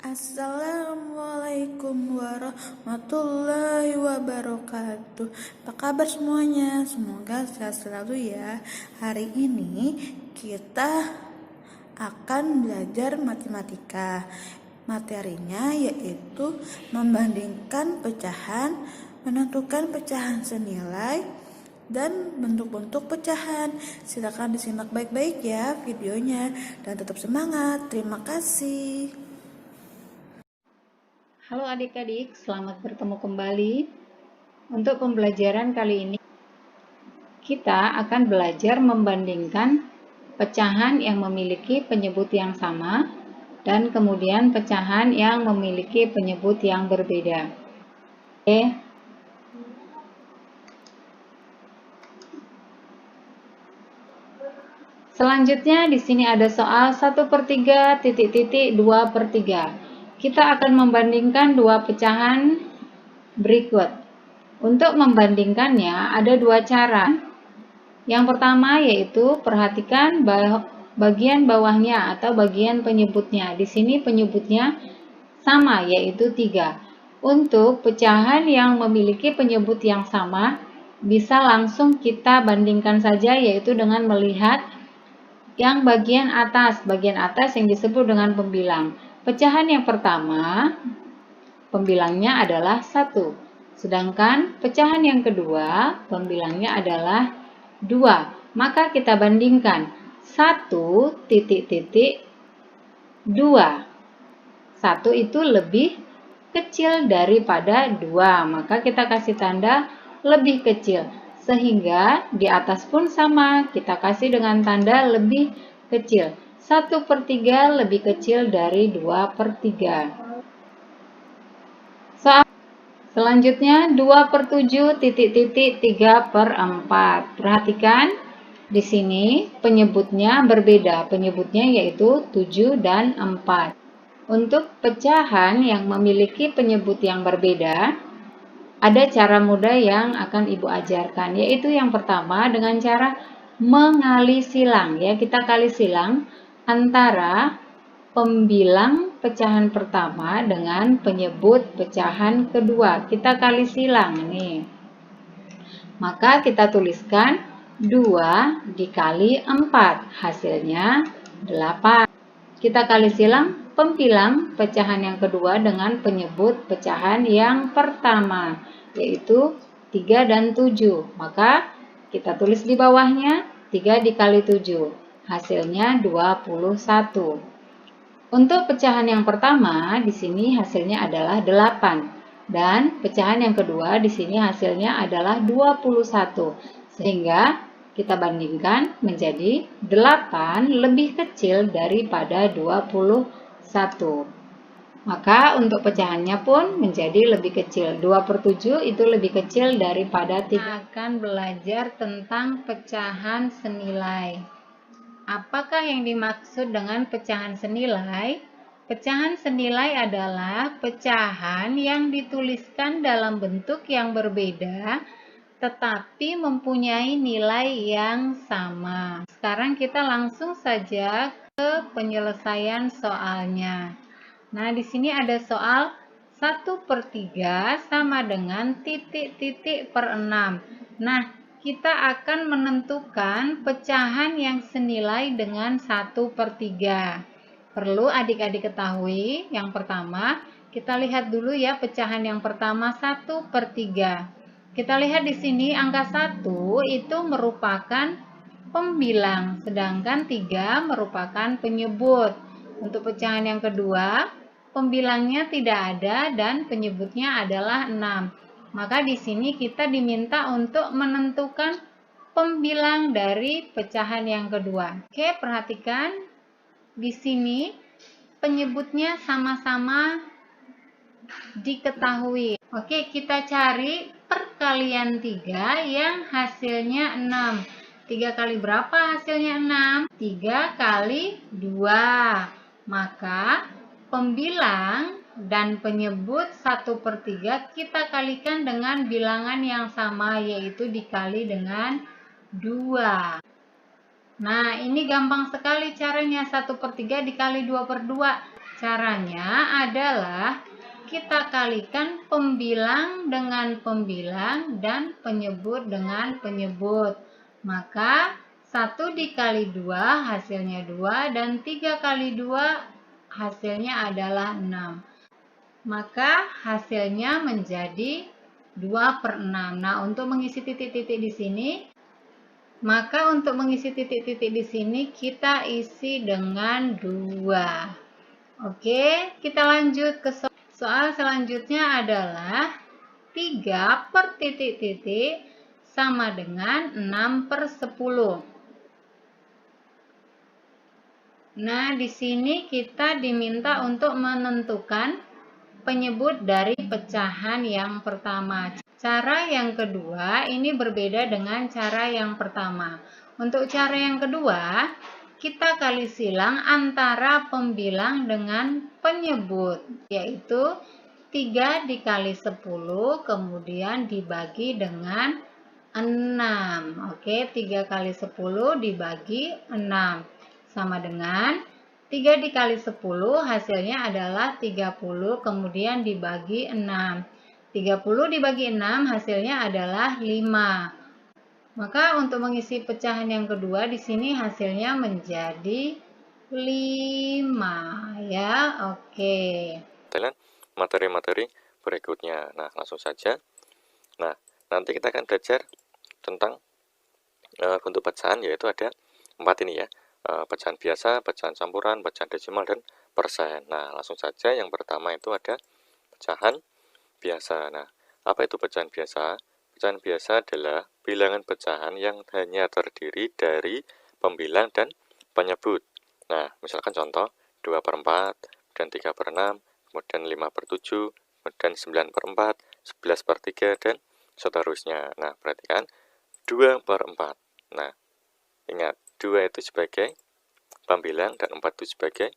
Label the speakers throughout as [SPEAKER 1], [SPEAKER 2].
[SPEAKER 1] Assalamualaikum warahmatullahi wabarakatuh. Apa kabar semuanya? Semoga sehat selalu ya. Hari ini kita akan belajar matematika. Materinya yaitu membandingkan pecahan, menentukan pecahan senilai, dan bentuk-bentuk pecahan. Silakan disimak baik-baik ya videonya dan tetap semangat. Terima kasih.
[SPEAKER 2] Halo adik-adik, selamat bertemu kembali. Untuk pembelajaran kali ini, kita akan belajar membandingkan pecahan yang memiliki penyebut yang sama dan kemudian pecahan yang memiliki penyebut yang berbeda. Oke. Selanjutnya di sini ada soal 1/3 2/3. Kita akan membandingkan dua pecahan berikut. Untuk membandingkannya ada dua cara. Yang pertama yaitu perhatikan bagian bawahnya atau bagian penyebutnya. Di sini penyebutnya sama yaitu 3. Untuk pecahan yang memiliki penyebut yang sama bisa langsung kita bandingkan saja yaitu dengan melihat yang bagian atas yang disebut dengan pembilang. Pecahan yang pertama pembilangnya adalah 1. Sedangkan pecahan yang kedua pembilangnya adalah 2. Maka kita bandingkan 1 titik 2. 1 itu lebih kecil daripada 2. Maka kita kasih tanda lebih kecil. Sehingga di atas pun sama. Kita kasih dengan tanda lebih kecil. 1/3 lebih kecil dari 2/3. Soal selanjutnya 2/7 3/4. Perhatikan di sini penyebutnya berbeda. Penyebutnya yaitu 7 dan 4. Untuk pecahan yang memiliki penyebut yang berbeda, ada cara mudah yang akan Ibu ajarkan, yaitu yang pertama dengan cara mengali silang. Ya, kita kali silang antara pembilang pecahan pertama dengan penyebut pecahan kedua. Kita kali silang nih. Maka kita tuliskan 2 dikali 4, hasilnya 8. Kita kali silang pembilang pecahan yang kedua dengan penyebut pecahan yang pertama, yaitu 3 dan 7. Maka kita tulis di bawahnya 3 dikali 7, hasilnya 21. Untuk pecahan yang pertama, di sini hasilnya adalah 8. Dan pecahan yang kedua, di sini hasilnya adalah 21. Sehingga kita bandingkan menjadi 8 lebih kecil daripada 21. Maka untuk pecahannya pun menjadi lebih kecil. 2/7 itu lebih kecil daripada 3. Kita akan belajar tentang pecahan senilai. Apakah yang dimaksud dengan pecahan senilai? Pecahan senilai adalah pecahan yang dituliskan dalam bentuk yang berbeda tetapi mempunyai nilai yang sama. Sekarang kita langsung saja ke penyelesaian soalnya. Nah, di sini ada soal 1/3 sama dengan titik per 6. Nah, kita akan menentukan pecahan yang senilai dengan 1/3. Perlu adik-adik ketahui, yang pertama, kita lihat dulu ya pecahan yang pertama 1/3. Kita lihat di sini angka 1 itu merupakan pembilang, sedangkan 3 merupakan penyebut. Untuk pecahan yang kedua, pembilangnya tidak ada dan penyebutnya adalah 6. Maka di sini kita diminta untuk menentukan pembilang dari pecahan yang kedua. Oke, perhatikan di sini penyebutnya sama-sama diketahui. Oke, kita cari perkalian 3 yang hasilnya 6. 3 kali berapa hasilnya 6? 3 kali 2. Maka pembilang dan penyebut 1/3 kita kalikan dengan bilangan yang sama, yaitu dikali dengan 2. Nah, ini gampang sekali caranya. 1/3 dikali 2/2. Caranya adalah kita kalikan pembilang dengan pembilang dan penyebut dengan penyebut. Maka 1 dikali 2 hasilnya 2 dan 3 kali 2 hasilnya adalah 6. Maka hasilnya menjadi 2/6. Nah, untuk mengisi titik-titik di sini, maka untuk mengisi titik-titik di sini kita isi dengan 2. Oke, kita lanjut ke soal selanjutnya adalah 3 per titik-titik sama dengan 6/10. Nah, di sini kita diminta untuk menentukan penyebut dari pecahan yang pertama. Cara yang kedua ini berbeda dengan cara yang pertama. Untuk cara yang kedua, kita kali silang antara pembilang dengan penyebut, yaitu 3 dikali 10 kemudian dibagi dengan 6. Oke, 3 kali 10 dibagi 6 sama dengan 3 dikali 10 hasilnya adalah 30 kemudian dibagi 6. 30 dibagi 6 hasilnya adalah 5. Maka untuk mengisi pecahan yang kedua di sini hasilnya menjadi 5 ya. Oke.
[SPEAKER 3] Materi-materi berikutnya. Nah, langsung saja. Nah, nanti kita akan belajar tentang bentuk pecahan, yaitu ada 4 ini ya. Pecahan biasa, pecahan campuran, pecahan desimal, dan persen. Nah, langsung saja yang pertama itu ada pecahan biasa. Nah, apa itu pecahan biasa? Pecahan biasa adalah bilangan pecahan yang hanya terdiri dari pembilang dan penyebut. Nah, misalkan contoh 2/4, dan 3/6, kemudian 5/7, kemudian 9/4, 11/3, dan seterusnya. Nah, perhatikan 2/4. Nah, ingat 2 itu sebagai pembilang dan 4 itu sebagai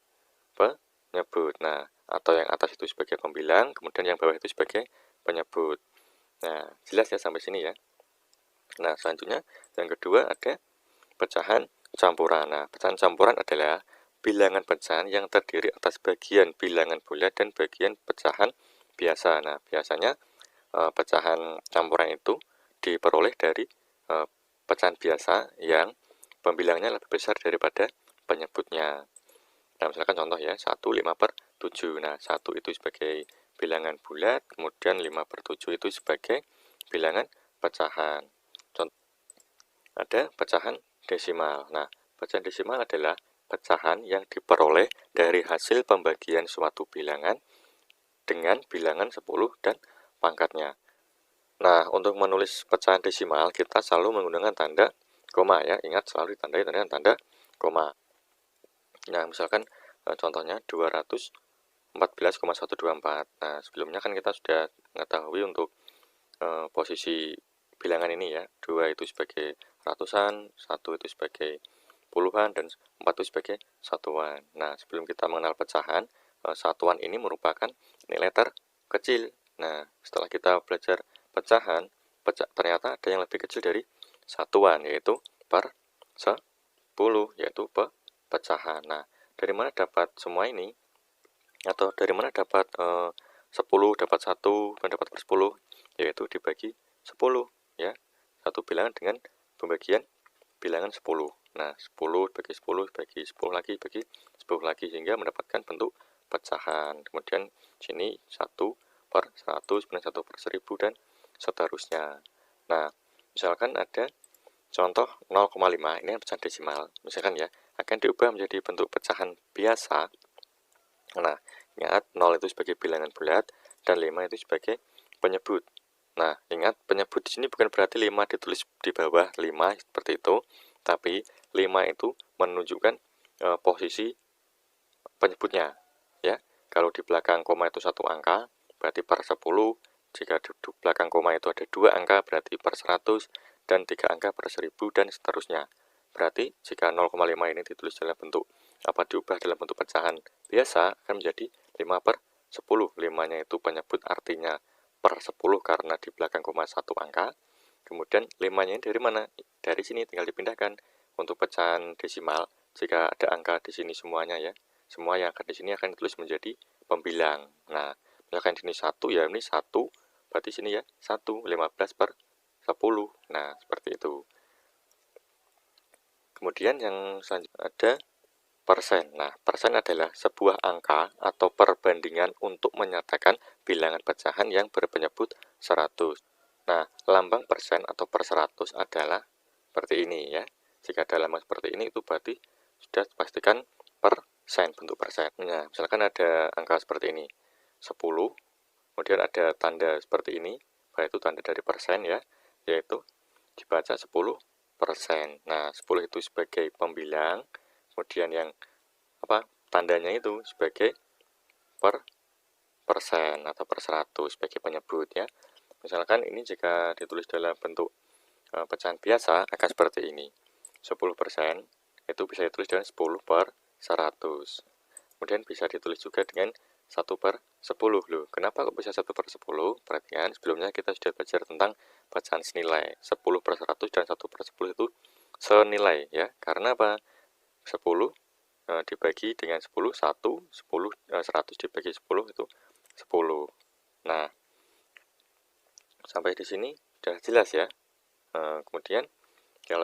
[SPEAKER 3] penyebut. Nah, atau yang atas itu sebagai pembilang, kemudian yang bawah itu sebagai penyebut. Nah, jelas ya sampai sini ya. Nah, selanjutnya yang kedua ada pecahan campuran. Nah, pecahan campuran adalah bilangan pecahan yang terdiri atas bagian bilangan bulat dan bagian pecahan biasa. Nah, biasanya pecahan campuran itu diperoleh dari pecahan biasa yang pembilangnya lebih besar daripada penyebutnya. Nah, misalkan contoh ya, 1 5/7. Nah, 1 itu sebagai bilangan bulat, kemudian 5/7 itu sebagai bilangan pecahan. Contoh, ada pecahan desimal. Nah, pecahan desimal adalah pecahan yang diperoleh dari hasil pembagian suatu bilangan dengan bilangan 10 dan pangkatnya. Nah, untuk menulis pecahan desimal, kita selalu menggunakan tanda koma ya. Ingat, selalu ditandai dengan tanda koma. Nah, misalkan contohnya 214,124. Nah, sebelumnya kan kita sudah mengetahui untuk posisi bilangan ini ya. 2 itu sebagai ratusan, 1 itu sebagai puluhan, dan 4 itu sebagai satuan. Nah, sebelum kita mengenal pecahan, satuan ini merupakan nilai terkecil. Nah, setelah kita belajar pecahan, ternyata ada yang lebih kecil dari satuan, yaitu per 10, yaitu pecahan. Nah, dari mana dapat semua ini? Atau dari mana dapat 10, dapat 1, dan dapat per 10? Yaitu dibagi 10 ya. Satu bilangan dengan pembagian bilangan 10. Nah, 10 bagi 10 bagi 10 lagi bagi 10 lagi sehingga mendapatkan bentuk pecahan. Kemudian sini 1/100, kemudian 1/1000, dan seterusnya. Nah, misalkan ada contoh 0,5, ini pecahan desimal. Misalkan ya, akan diubah menjadi bentuk pecahan biasa. Nah, ingat 0 itu sebagai bilangan bulat dan 5 itu sebagai penyebut. Nah, ingat penyebut di sini bukan berarti 5 ditulis di bawah 5 seperti itu, tapi 5 itu menunjukkan posisi penyebutnya ya. Kalau di belakang koma itu 1 angka, berarti per 10. Jika di belakang koma itu ada 2 angka, berarti per 100, dan 3 angka per 1000, dan seterusnya. Berarti jika 0,5 ini ditulis dalam bentuk diubah dalam bentuk pecahan biasa, akan menjadi 5/10. 5-nya itu penyebut, artinya per 10 karena di belakang koma 1 angka. Kemudian 5-nya dari mana? Dari sini tinggal dipindahkan. Untuk pecahan desimal, jika ada angka di sini semuanya ya, semua yang akan di sini akan ditulis menjadi pembilang. Nah, misalkan di sini 1 ya, ini 1, berarti sini ya 1, 15/10. Nah, seperti itu. Kemudian yang selanjutnya ada persen. Nah, persen adalah sebuah angka atau perbandingan untuk menyatakan bilangan pecahan yang berpenyebut 100. Nah, lambang persen atau per 100 adalah seperti ini ya. Jika ada lambang seperti ini itu berarti sudah pastikan persen, bentuk persen. Nah, misalkan ada angka seperti ini, 10, kemudian ada tanda seperti ini, yaitu tanda dari persen ya, yaitu dibaca 10%. Nah, 10 itu sebagai pembilang, kemudian yang tandanya itu sebagai persen atau per 100 sebagai penyebut ya. Misalkan ini jika ditulis dalam bentuk pecahan biasa akan seperti ini. 10% itu bisa ditulis dengan 10/100. Kemudian bisa ditulis juga dengan 1/10 loh. Kenapa kok bisa 1/10? Perhatikan sebelumnya kita sudah belajar tentang bacaan senilai. 10/100 dan 1/10 itu senilai ya. Karena apa? 10 dibagi dengan 10, 100 dibagi 10 itu 10. Nah, sampai di sini sudah jelas ya. Kemudian kalau